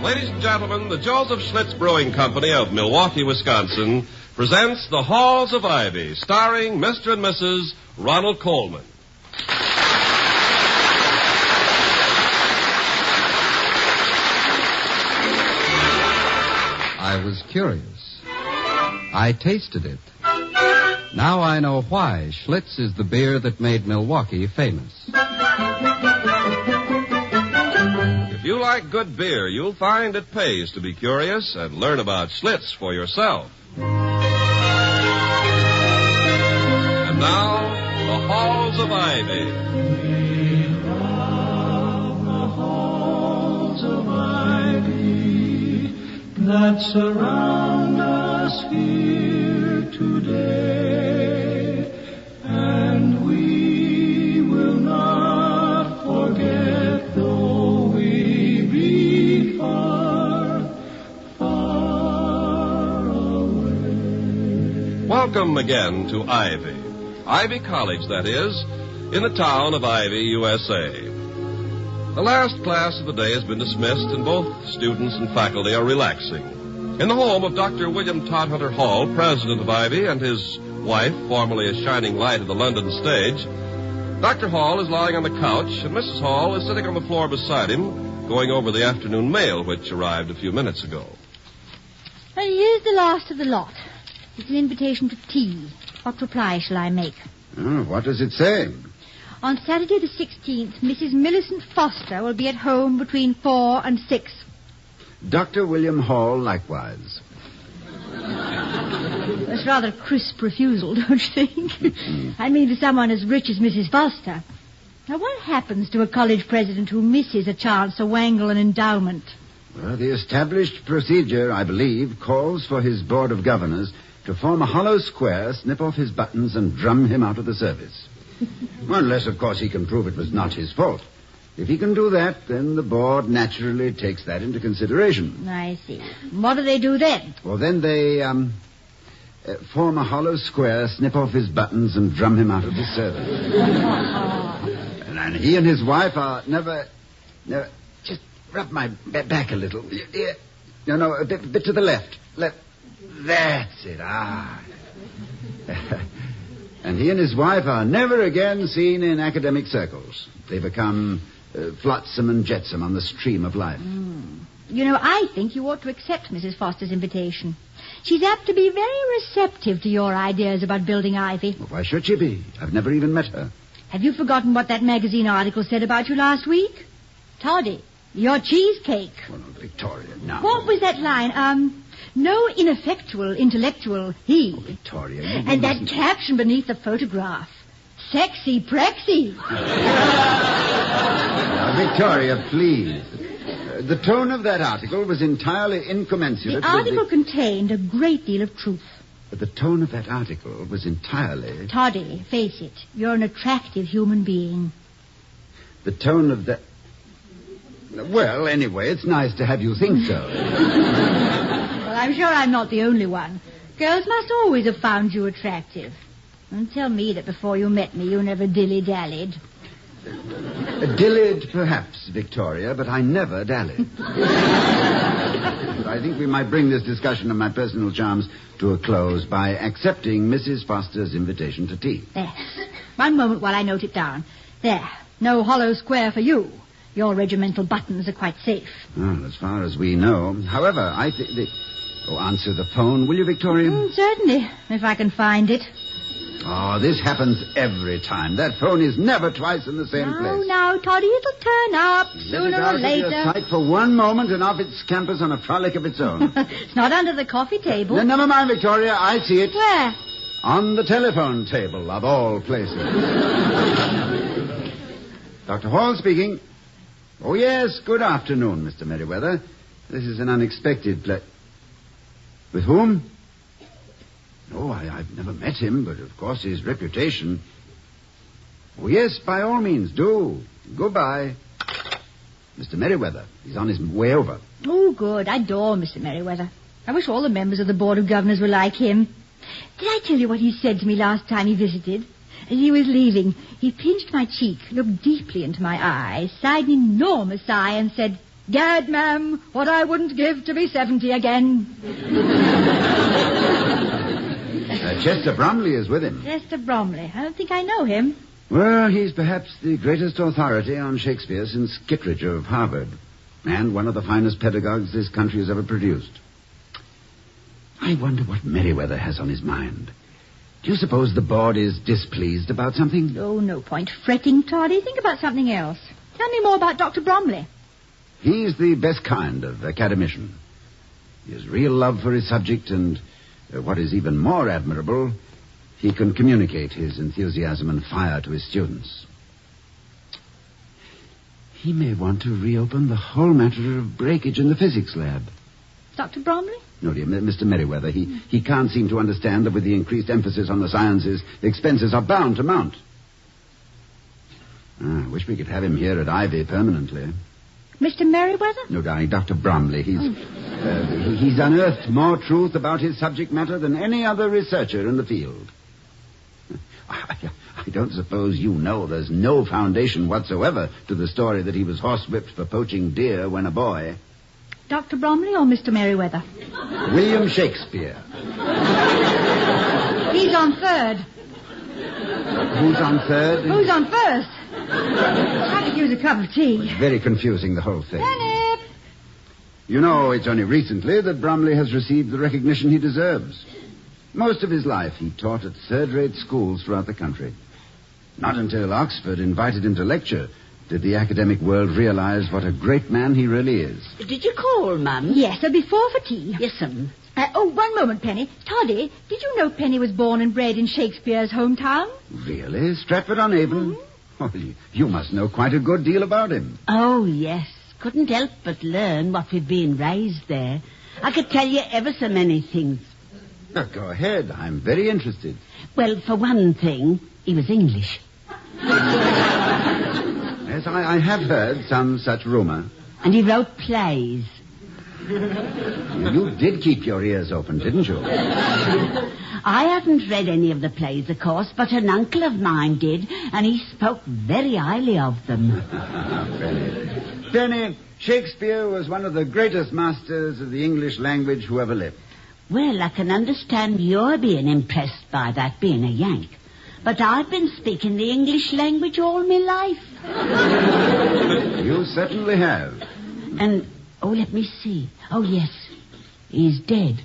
Ladies and gentlemen, the Joseph Schlitz Brewing Company of Milwaukee, Wisconsin, presents The Halls of Ivy, starring Mr. and Mrs. Ronald Coleman. I was curious. I tasted it. Now I know why Schlitz is the beer that made Milwaukee famous. If you like good beer, you'll find it pays to be curious and learn about Schlitz for yourself. And now, The Halls of Ivy. We love the halls of ivy that surround us here today, and we will not forget though we be far, far away. Welcome again to Ivy. Ivy College, that is, in the town of Ivy, USA. The last class of the day has been dismissed, and both students and faculty are relaxing. In the home of Dr. William Todhunter Hall, president of Ivy, and his wife, formerly a shining light of the London stage, Dr. Hall is lying on the couch, and Mrs. Hall is sitting on the floor beside him, going over the afternoon mail which arrived a few minutes ago. Well, here's the last of the lot. It's an invitation to tea. What reply shall I make? What does it say? On Saturday the 16th, Mrs. Millicent Foster will be at home between 4 and 6. Dr. William Hall, likewise. That's rather a crisp refusal, don't you think? I mean, for someone as rich as Mrs. Foster. Now, what happens to a college president who misses a chance to wangle an endowment? Well, the established procedure, I believe, calls for his board of governors to form a hollow square, snip off his buttons, and drum him out of the service. Well, unless, of course, he can prove it was not his fault. If he can do that, then the board naturally takes that into consideration. I see. What do they do then? Well, then they form a hollow square, snip off his buttons, and drum him out of the service. And he and his wife are never... Just rub my back a little. No, a bit to the left. That's it. And he and his wife are never again seen in academic circles. They become flotsam and jetsam on the stream of life. You know, I think you ought to accept Mrs. Foster's invitation. She's apt to be very receptive to your ideas about building Ivy. Well, why should she be? I've never even met her. Have you forgotten what that magazine article said about you last week? Toddy, your cheesecake. Well, Victoria, now. What was that line? No ineffectual intellectual he. Oh, Victoria. And that caption beneath the photograph. Sexy prexy. Now, Victoria, please. The tone of that article was entirely incommensurate. The article contained a great deal of truth. But the tone of that article was entirely... Toddy, face it. You're an attractive human being. The tone of that... Well, anyway, it's nice to have you think so. Well, I'm sure I'm not the only one. Girls must always have found you attractive. And tell me that before you met me, you never dilly-dallied. Dillied, perhaps, Victoria, but I never dallied. I think we might bring this discussion of my personal charms to a close by accepting Mrs. Foster's invitation to tea. There. One moment while I note it down. There. No hollow square for you. Your regimental buttons are quite safe. Well, as far as we know. However, I think... answer the phone, will you, Victoria? Certainly, if I can find it. Oh, this happens every time. That phone is never twice in the same place. Now, Toddy, it'll turn up sooner or later. Let it sight for one moment and off it scampers on a frolic of its own. It's not under the coffee table. No, never mind, Victoria. I see it. Where? On the telephone table, of all places. Dr. Hall speaking. Oh, yes. Good afternoon, Mr. Merryweather. This is an unexpected With whom? No, I've never met him, but of course his reputation... Oh, yes, by all means, do. Goodbye. Mr. Merryweather, he's on his way over. Oh, good. I adore Mr. Merryweather. I wish all the members of the Board of Governors were like him. Did I tell you what he said to me last time he visited? As he was leaving, he pinched my cheek, looked deeply into my eyes, sighed an enormous sigh, and said, Gad, ma'am, what I wouldn't give to be 70 again. Chester Bromley is with him. Chester Bromley. I don't think I know him. Well, he's perhaps the greatest authority on Shakespeare since Kittredge of Harvard, and one of the finest pedagogues this country has ever produced. I wonder what Merryweather has on his mind. Do you suppose the board is displeased about something? Oh, no point fretting, Toddy. Think about something else. Tell me more about Dr. Bromley. He's the best kind of academician. He has real love for his subject, and what is even more admirable, he can communicate his enthusiasm and fire to his students. He may want to reopen the whole matter of breakage in the physics lab. Dr. Bromley? No, dear, Mr. Merryweather, he can't seem to understand that with the increased emphasis on the sciences, the expenses are bound to mount. I wish we could have him here at Ivy permanently. Mr. Merryweather? No, darling, Dr. Bromley. He's unearthed more truth about his subject matter than any other researcher in the field. I don't suppose you know there's no foundation whatsoever to the story that he was horsewhipped for poaching deer when a boy. Dr. Bromley or Mr. Merryweather? William Shakespeare. He's on third. Who's on third? Who's on first? I could use a cup of tea. Very confusing, the whole thing. Philip! You know, it's only recently that Bromley has received the recognition he deserves. Most of his life he taught at third-rate schools throughout the country. Not until Oxford invited him to lecture did the academic world realize what a great man he really is. Did you call, Mum? Yes, there'll be 4 for tea. Yes, ma'am. One moment, Penny. Toddy, did you know Penny was born and bred in Shakespeare's hometown? Really? Stratford-on-Avon? Mm-hmm. Oh, you must know quite a good deal about him. Oh, yes. Couldn't help but learn what we've been raised there. I could tell you ever so many things. Go ahead. I'm very interested. Well, for one thing, he was English. Yes, I have heard some such rumor. And he wrote plays. You did keep your ears open, didn't you? I haven't read any of the plays, of course, but an uncle of mine did, and he spoke very highly of them. Penny, Shakespeare was one of the greatest masters of the English language who ever lived. Well, I can understand you're being impressed by that, being a Yank. But I've been speaking the English language all my life. You certainly have. And, let me see. Oh, yes, he's dead.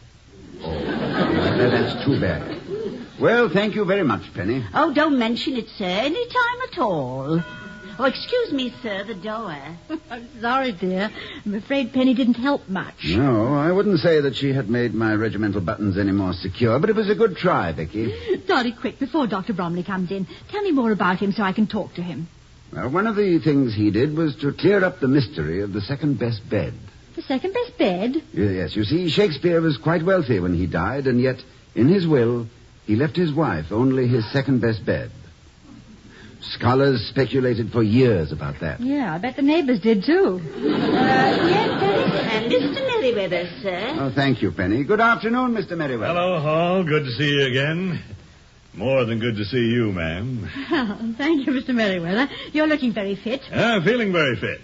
Oh, that's too bad. Well, thank you very much, Penny. Oh, don't mention it, sir, any time at all. Oh, excuse me, sir, the door. I'm sorry, dear. I'm afraid Penny didn't help much. No, I wouldn't say that she had made my regimental buttons any more secure, but it was a good try, Vicky. Toddy, quick, before Dr. Bromley comes in, tell me more about him so I can talk to him. Well, one of the things he did was to clear up the mystery of the second-best bed. The second-best bed? Yes, you see, Shakespeare was quite wealthy when he died, and yet, in his will, he left his wife only his second-best bed. Scholars speculated for years about that. Yeah, I bet the neighbors did, too. Yes, Penny. Mr. Merryweather, sir. Oh, thank you, Penny. Good afternoon, Mr. Merryweather. Hello, Hall. Good to see you again. More than good to see you, ma'am. Oh, thank you, Mr. Merryweather. You're looking very fit. Feeling very fit.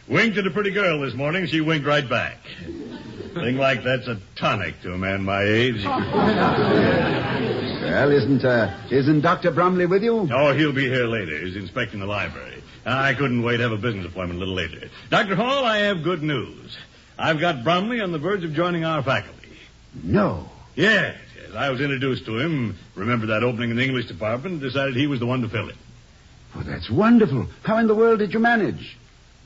Winked at a pretty girl this morning. She winked right back. Thing like that's a tonic to a man my age. Well, isn't Dr. Bromley with you? Oh, he'll be here later. He's inspecting the library. I couldn't wait to have a business appointment a little later. Dr. Hall, I have good news. I've got Bromley on the verge of joining our faculty. No. Yes. I was introduced to him. Remember that opening in the English department? Decided he was the one to fill it. Oh, that's wonderful. How in the world did you manage?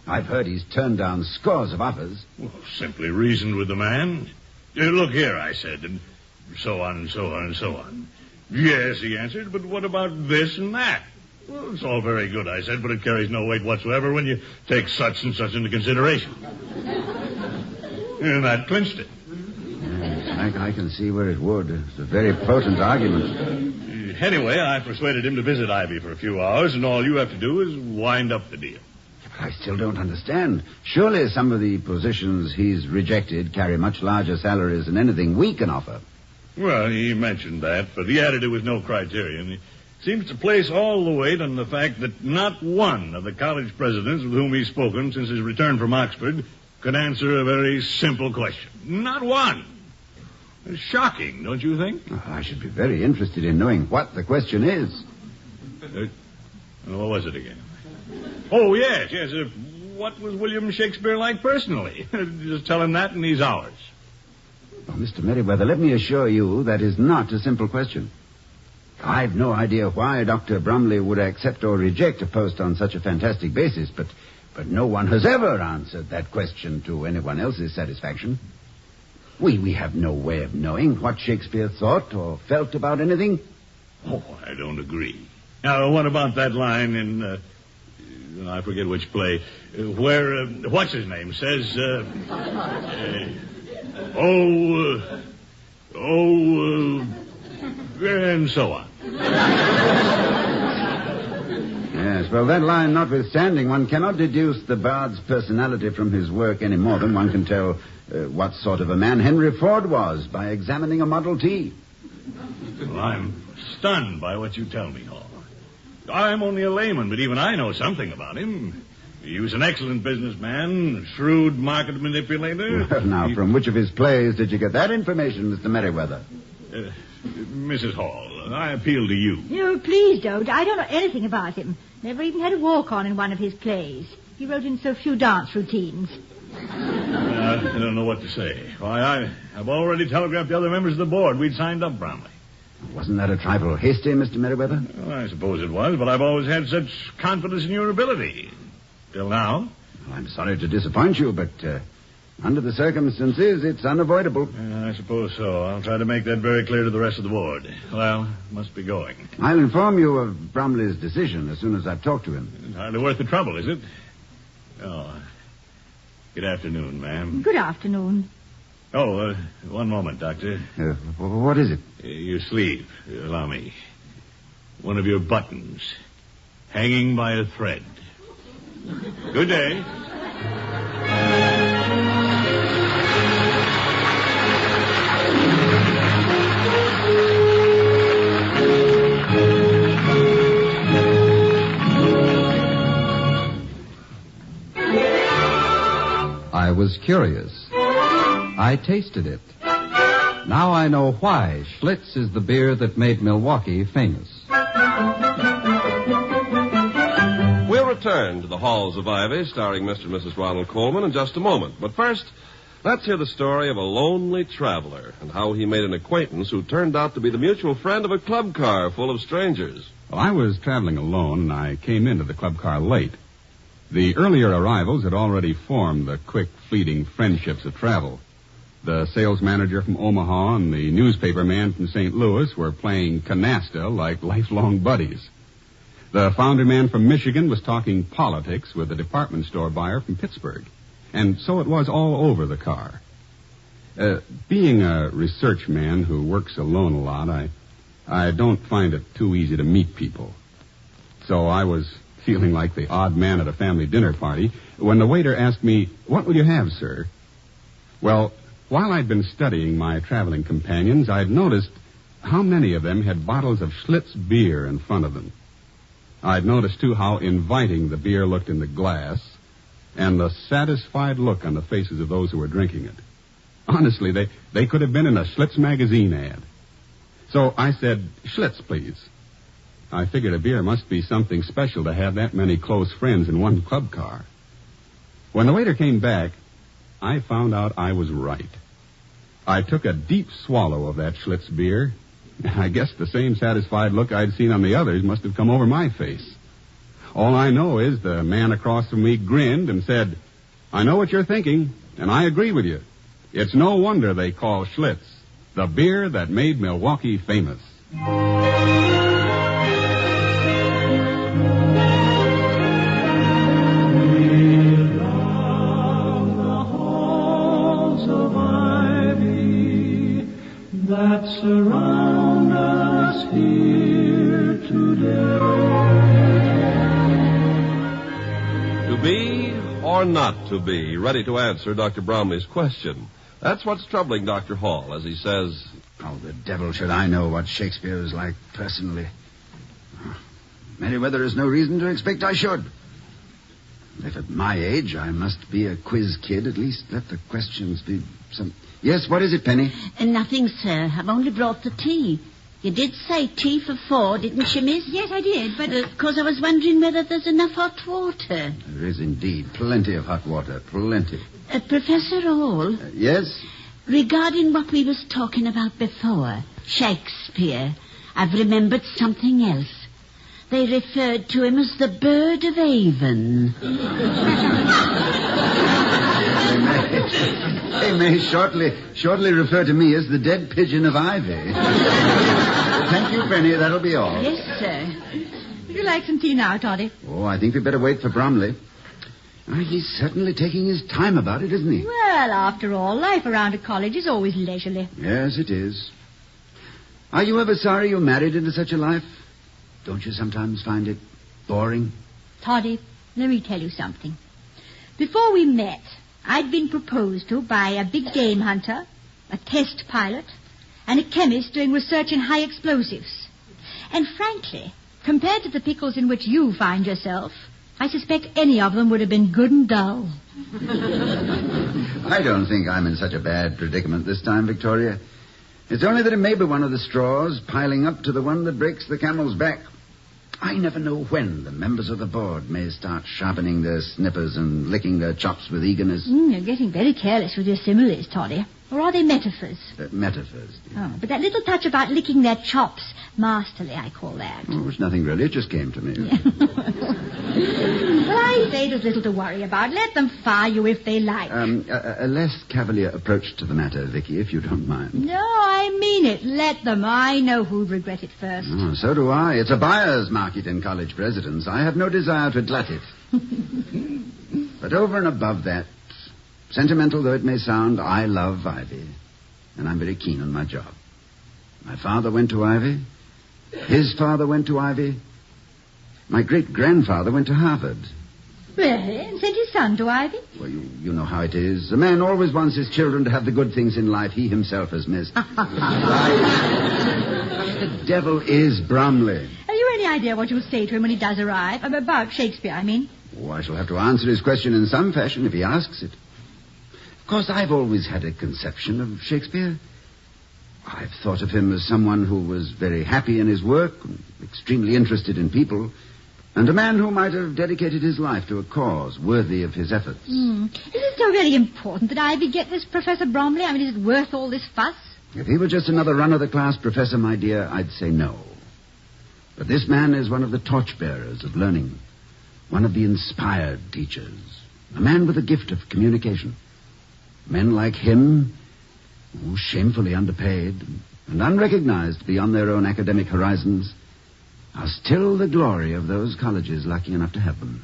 I've heard he's turned down scores of offers. Well, simply reasoned with the man. Look here, I said, and so on and so on and so on. Yes, he answered, but what about this and that? Well, it's all very good, I said, but it carries no weight whatsoever when you take such and such into consideration. And that clinched it. Yes, I can see where it would. It's a very potent argument. Anyway, I persuaded him to visit Ivy for a few hours, and all you have to do is wind up the deal. But I still don't understand. Surely some of the positions he's rejected carry much larger salaries than anything we can offer. Well, he mentioned that, but he added it was no criterion. He seems to place all the weight on the fact that not one of the college presidents with whom he's spoken since his return from Oxford could answer a very simple question. Not one. It's shocking, don't you think? Oh, I should be very interested in knowing what the question is. What was it again? Oh, yes. What was William Shakespeare like personally? Just tell him that in these hours. Oh, Mr. Merryweather, let me assure you that is not a simple question. I've no idea why Dr. Bromley would accept or reject a post on such a fantastic basis, but no one has ever answered that question to anyone else's satisfaction. We have no way of knowing what Shakespeare thought or felt about anything. Oh, I don't agree. Now, what about that line in, I forget which play, where, what's his name, says, and so on. Yes, well, that line notwithstanding, one cannot deduce the bard's personality from his work any more than one can tell what sort of a man Henry Ford was by examining a Model T. Well, I'm stunned by what you tell me, Hall. I'm only a layman, but even I know something about him. He was an excellent businessman, shrewd market manipulator. Well, now, from which of his plays did you get that information, Mr. Merryweather? Mrs. Hall, I appeal to you. No, please don't. I don't know anything about him. Never even had a walk-on in one of his plays. He wrote in so few dance routines. I don't know what to say. Why, I've already telegraphed the other members of the board. We'd signed up Bromley. Wasn't that a trifle hasty, Mr. Merryweather? Well, I suppose it was, but I've always had such confidence in your ability. Till now. Well, I'm sorry to disappoint you, but under the circumstances, it's unavoidable. I suppose so. I'll try to make that very clear to the rest of the board. Well, must be going. I'll inform you of Bromley's decision as soon as I've talked to him. It's hardly worth the trouble, is it? Oh. Good afternoon, ma'am. Good afternoon. Oh, one moment, Doctor. What is it? Your sleeve, allow me. One of your buttons. Hanging by a thread. Good day. I was curious. I tasted it. Now I know why Schlitz is the beer that made Milwaukee famous. We'll return to the Halls of Ivy, starring Mr. and Mrs. Ronald Coleman, in just a moment. But first, let's hear the story of a lonely traveler and how he made an acquaintance who turned out to be the mutual friend of a club car full of strangers. Well, I was traveling alone, and I came into the club car late. The earlier arrivals had already formed the quick, fleeting friendships of travel. The sales manager from Omaha and the newspaper man from St. Louis were playing canasta like lifelong buddies. The founder man from Michigan was talking politics with a department store buyer from Pittsburgh. And so it was all over the car. Being a research man who works alone a lot, I don't find it too easy to meet people. So I was feeling like the odd man at a family dinner party when the waiter asked me, "What will you have, sir?" Well, while I'd been studying my traveling companions, I'd noticed how many of them had bottles of Schlitz beer in front of them. I'd noticed, too, how inviting the beer looked in the glass and the satisfied look on the faces of those who were drinking it. Honestly, they could have been in a Schlitz magazine ad. So I said, "Schlitz, please." I figured a beer must be something special to have that many close friends in one club car. When the waiter came back, I found out I was right. I took a deep swallow of that Schlitz beer. I guess the same satisfied look I'd seen on the others must have come over my face. All I know is the man across from me grinned and said, "I know what you're thinking, and I agree with you. It's no wonder they call Schlitz the beer that made Milwaukee famous." That surround us here today. To be or not to be, ready to answer Dr. Bromley's question. That's what's troubling Dr. Hall, as he says, "Oh, the devil should I know what Shakespeare is like personally. Merryweather has no reason to expect I should. If at my age I must be a quiz kid, at least let the questions be some... Yes, what is it, Penny? Nothing, sir. I've only brought the tea. You did say tea for 4, didn't you, miss? Yes, I did, but... Because I was wondering whether there's enough hot water. There is indeed. Plenty of hot water. Plenty. Professor Hall? Yes? Regarding what we was talking about before, Shakespeare, I've remembered something else. They referred to him as the Bird of Avon. They may shortly refer to me as the dead pigeon of ivy. Thank you, Penny. That'll be all. Yes, sir. Would you like some tea now, Toddy? Oh, I think we'd better wait for Bromley. He's certainly taking his time about it, isn't he? Well, after all, life around a college is always leisurely. Yes, it is. Are you ever sorry you married into such a life? Don't you sometimes find it boring? Toddy, let me tell you something. Before we met, I'd been proposed to by a big game hunter, a test pilot, and a chemist doing research in high explosives. And frankly, compared to the pickles in which you find yourself, I suspect any of them would have been good and dull. I don't think I'm in such a bad predicament this time, Victoria. It's only that it may be one of the straws piling up to the one that breaks the camel's back. I never know when the members of the board may start sharpening their snippers and licking their chops with eagerness. You're getting very careless with your similes, Toddy. Or are they metaphors? Metaphors. Oh, but that little touch about licking their chops, masterly, I call that. Oh, it's nothing really. It just came to me. Yeah. Well, I say there's little to worry about. Let them fire you if they like. A less cavalier approach to the matter, Vicky, if you don't mind. No, I mean it. Let them. I know who'd regret it first. Oh, so do I. It's a buyer's market in college presidents. I have no desire to glut it. But over and above that, sentimental though it may sound, I love Ivy. And I'm very keen on my job. My father went to Ivy. His father went to Ivy. My great-grandfather went to Harvard. Really? And sent his son to Ivy? Well, you know how it is. A man always wants his children to have the good things in life he himself has missed. The devil is Bromley. Have you any idea what you'll say to him when he does arrive? About Shakespeare, I mean. Oh, I shall have to answer his question in some fashion if he asks it. Of course, I've always had a conception of Shakespeare. I've thought of him as someone who was very happy in his work, extremely interested in people, and a man who might have dedicated his life to a cause worthy of his efforts. Is it so very important that Ivy get this Professor Bromley? I mean, is it worth all this fuss? If he were just another run-of-the-class professor, my dear, I'd say no. But this man is one of the torchbearers of learning, one of the inspired teachers, a man with a gift of communication. Men like him, shamefully underpaid and unrecognized beyond their own academic horizons, are still the glory of those colleges lucky enough to have them.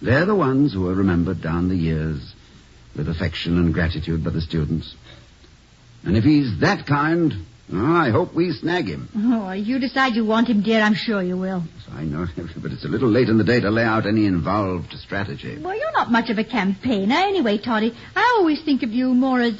They're the ones who are remembered down the years with affection and gratitude by the students. And if he's that kind, I hope we snag him. Oh, you decide you want him, dear, I'm sure you will. I know, but it's a little late in the day to lay out any involved strategy. Well, you're not much of a campaigner anyway, Toddy. I always think of you more as,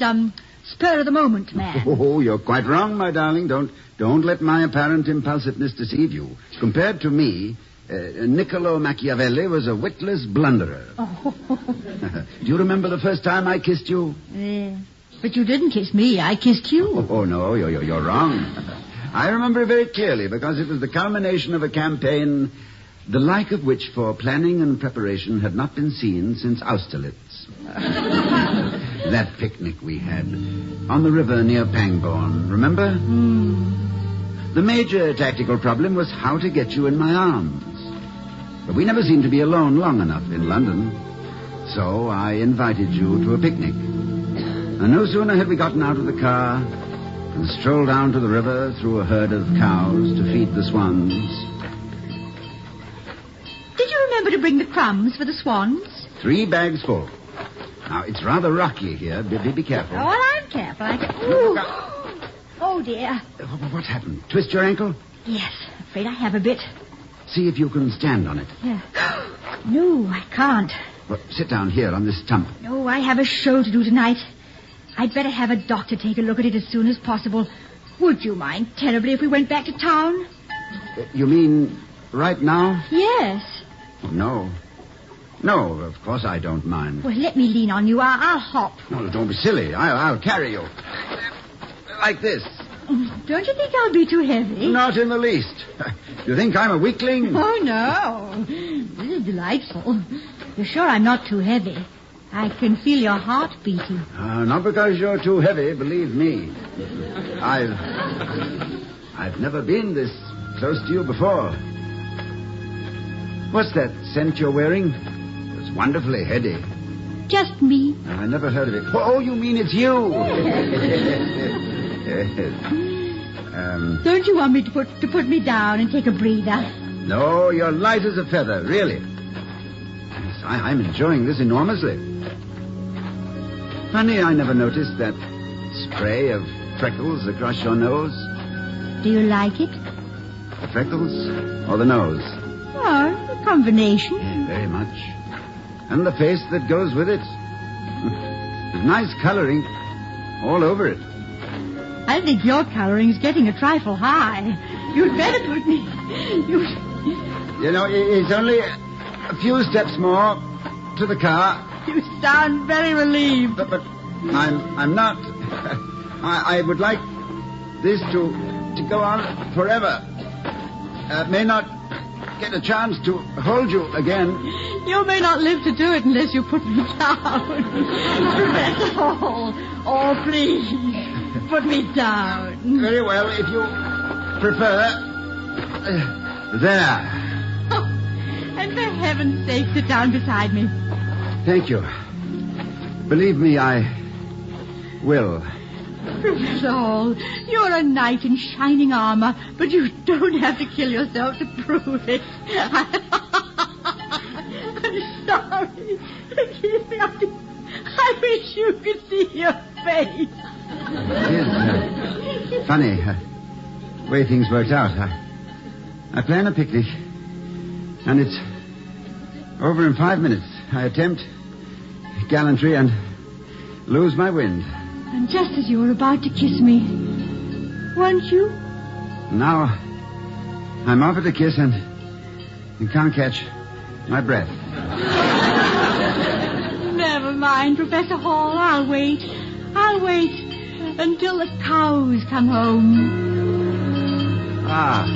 spur-of-the-moment man. Oh, you're quite wrong, my darling. Don't let my apparent impulsiveness deceive you. Compared to me, Niccolo Machiavelli was a witless blunderer. Oh. Do you remember the first time I kissed you? Yeah. But you didn't kiss me. I kissed you. Oh no, you're wrong. I remember it very clearly because it was the culmination of a campaign the like of which for planning and preparation had not been seen since Austerlitz. That picnic we had on the river near Pangbourne, remember? The major tactical problem was how to get you in my arms. But we never seemed to be alone long enough in London. So I invited you to a picnic. And no sooner had we gotten out of the car and strolled down to the river through a herd of cows to feed the swans. Did you remember to bring the crumbs for the swans? 3 bags full. Now, it's rather rocky here. Be careful. Oh, well, I'm careful. Ooh. Oh, dear. What happened? Twist your ankle? Yes, afraid I have a bit. See if you can stand on it. Yeah. No, I can't. Well, sit down here on this stump. No, I have a show to do tonight. I'd better have a doctor take a look at it as soon as possible. Would you mind terribly if we went back to town? You mean right now? Yes. No. No, of course I don't mind. Well, let me lean on you. I'll hop. No, don't be silly. I'll carry you. Like this. Don't you think I'll be too heavy? Not in the least. You think I'm a weakling? Oh, no. This is delightful. You're sure I'm not too heavy? I can feel your heart beating. Not because you're too heavy, believe me. I've never been this close to you before. What's that scent you're wearing? It's wonderfully heady. Just me. I never heard of it. Oh, you mean it's you? Don't you want me to put me down and take a breather? No, you're light as a feather, really. Yes, I'm enjoying this enormously. Funny, I never noticed that spray of freckles across your nose. Do you like it? The freckles or the nose? Oh, a combination. Yeah, very much. And the face that goes with it. There's nice coloring all over it. I think your coloring's getting a trifle high. You'd better put me... You know, it's only a few steps more to the car. You sound very relieved. But I'm not. I would like this to go on forever. May not get a chance to hold you again. You may not live to do it unless you put me down. That's all. Oh, please, put me down. Very well, if you prefer. There. Oh, and for heaven's sake, sit down beside me. Thank you. Believe me, I will. Professor Hall, you're a knight in shining armor, but you don't have to kill yourself to prove it. I'm sorry. Forgive me. I wish you could see your face. It is funny, the way things worked out. I plan a picnic, and it's over in 5 minutes. I attempt gallantry and lose my wind. And just as you were about to kiss me, weren't you? Now, I'm offered a kiss and can't catch my breath. Never mind, Professor Hall. I'll wait. I'll wait until the cows come home. Ah,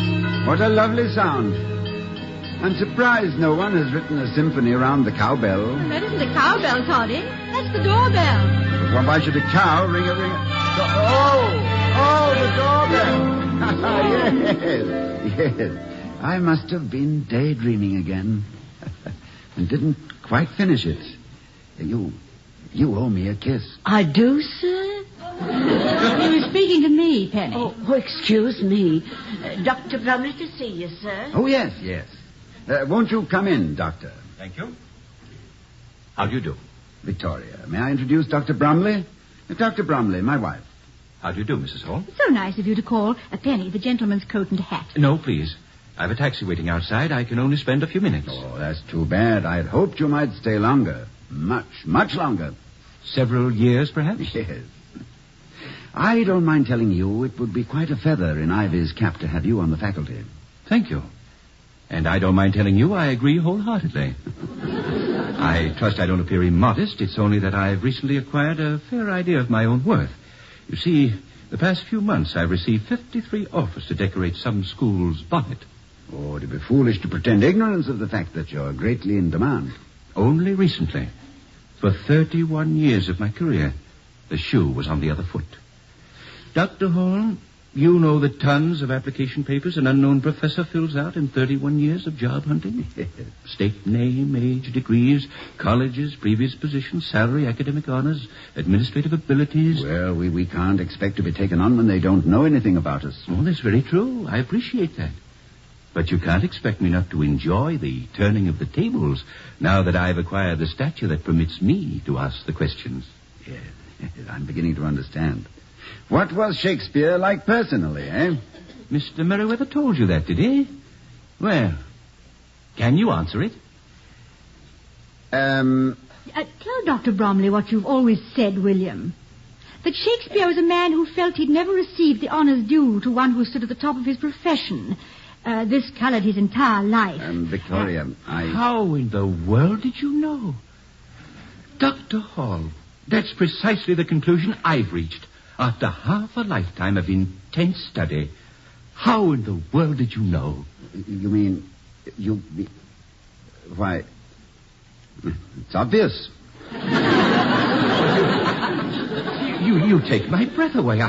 what a lovely sound. I'm surprised no one has written a symphony around the cowbell. That isn't the cowbell, Toddy. That's the doorbell. Well, why should a cow ring a... Oh, the doorbell. Yes. I must have been daydreaming again. And didn't quite finish it. You owe me a kiss. I do, sir? You were speaking to me, Penny. Oh, excuse me. Dr. Bromley to see you, sir. Oh, yes. Won't you come in, Doctor? Thank you. How do you do? Victoria, may I introduce Dr. Bromley? Dr. Bromley, my wife. How do you do, Mrs. Hall? So nice of you to call. Penny, the gentleman's coat and hat. No, please. I've a taxi waiting outside. I can only spend a few minutes. Oh, that's too bad. I'd hoped you might stay longer. Much longer. Several years, perhaps? Yes. I don't mind telling you it would be quite a feather in Ivy's cap to have you on the faculty. Thank you. And I don't mind telling you I agree wholeheartedly. I trust I don't appear immodest. It's only that I've recently acquired a fair idea of my own worth. You see, the past few months I've received 53 offers to decorate some school's bonnet. Oh, it'd be foolish to pretend ignorance of the fact that you're greatly in demand. Only recently. For 31 years of my career, the shoe was on the other foot. Dr. Hall, you know the tons of application papers an unknown professor fills out in 31 years of job hunting? State name, age, degrees, colleges, previous positions, salary, academic honors, administrative abilities. Well, we can't expect to be taken on when they don't know anything about us. Oh, that's very true. I appreciate that. But you can't expect me not to enjoy the turning of the tables now that I've acquired the stature that permits me to ask the questions. Yes, I'm beginning to understand. What was Shakespeare like personally, eh? Mr. Merryweather told you that, did he? Well, can you answer it? Tell Dr. Bromley what you've always said, William. That Shakespeare was a man who felt he'd never received the honors due to one who stood at the top of his profession. This colored his entire life. Victoria, How in the world did you know? Dr. Hall, that's precisely the conclusion I've reached after half a lifetime of intense study. How in the world did you know? You mean... Why... It's obvious. You take my breath away.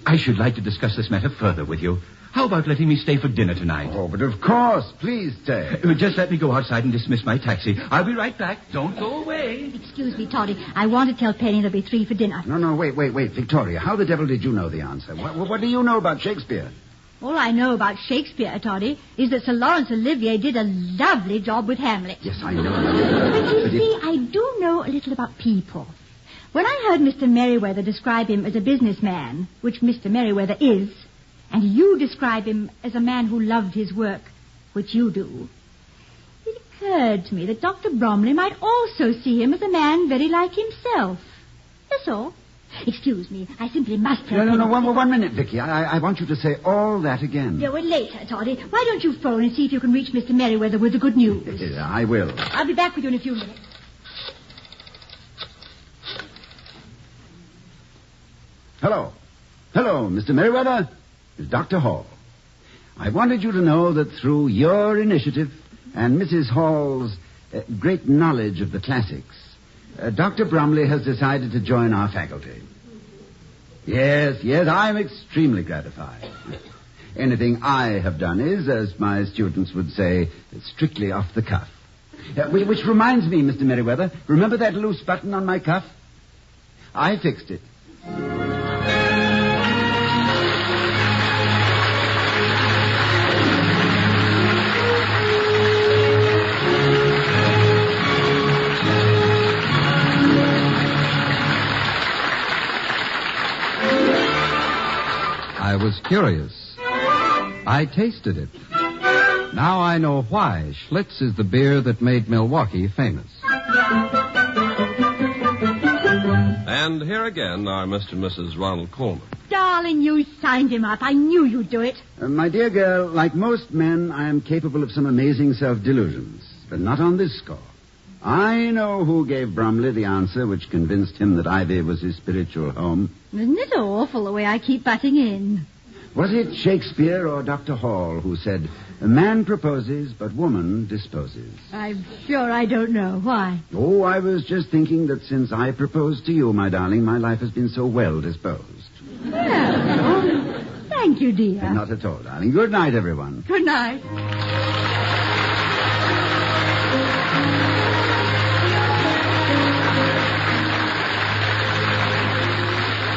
I should like to discuss this matter further with you. How about letting me stay for dinner tonight? Oh, but of course. Please stay. Just let me go outside and dismiss my taxi. I'll be right back. Don't go away. Excuse me, Toddy. I want to tell Penny there'll be 3 for dinner. No, wait. Victoria, how the devil did you know the answer? What do you know about Shakespeare? All I know about Shakespeare, Toddy, is that Sir Laurence Olivier did a lovely job with Hamlet. Yes, I know. But you see, I do know a little about people. When I heard Mr. Merryweather describe him as a businessman, which Mr. Merryweather is, and you describe him as a man who loved his work, which you do, it occurred to me that Dr. Bromley might also see him as a man very like himself. That's all. Excuse me, I simply must tell No, 1 minute, Vicky. I want you to say all that again. Yeah, well, later, Toddy. Why don't you phone and see if you can reach Mr. Merryweather with the good news? I will. I'll be back with you in a few minutes. Hello, Mr. Merryweather. It's Dr. Hall. I wanted you to know that through your initiative and Mrs. Hall's great knowledge of the classics, Dr. Bromley has decided to join our faculty. Yes, I'm extremely gratified. Anything I have done is, as my students would say, strictly off the cuff. Which reminds me, Mr. Merryweather, remember that loose button on my cuff? I fixed it. I was curious. I tasted it. Now I know why Schlitz is the beer that made Milwaukee famous. And here again are Mr. and Mrs. Ronald Coleman. Darling, you signed him up. I knew you'd do it. My dear girl, like most men, I am capable of some amazing self-delusions, but not on this score. I know who gave Bromley the answer which convinced him that Ivy was his spiritual home. Isn't it awful the way I keep butting in? Was it Shakespeare or Dr. Hall who said, "A man proposes, but woman disposes"? I'm sure I don't know. Why? Oh, I was just thinking that since I proposed to you, my darling, my life has been so well disposed. Well, thank you, dear. Not at all, darling. Good night, everyone. Good night.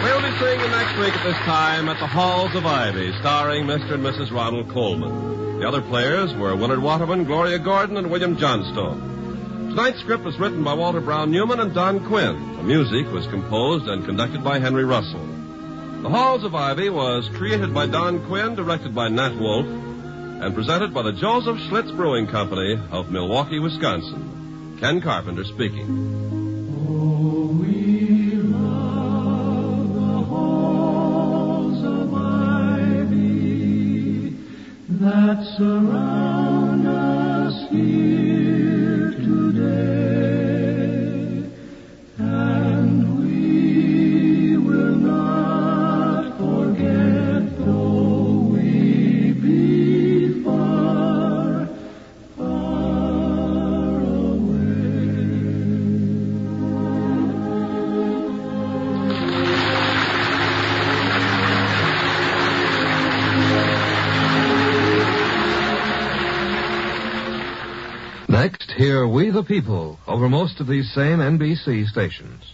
We'll be seeing you next week at this time at the Halls of Ivy, starring Mr. and Mrs. Ronald Coleman. The other players were Willard Waterman, Gloria Gordon, and William Johnstone. Tonight's script was written by Walter Brown Newman and Don Quinn. The music was composed and conducted by Henry Russell. The Halls of Ivy was created by Don Quinn, directed by Nat Wolfe, and presented by the Joseph Schlitz Brewing Company of Milwaukee, Wisconsin. Ken Carpenter speaking. Oh, we love the halls of ivy that surround us here today, and we will not forget, though we be far, far away. Next, hear We the People over most of these same NBC stations.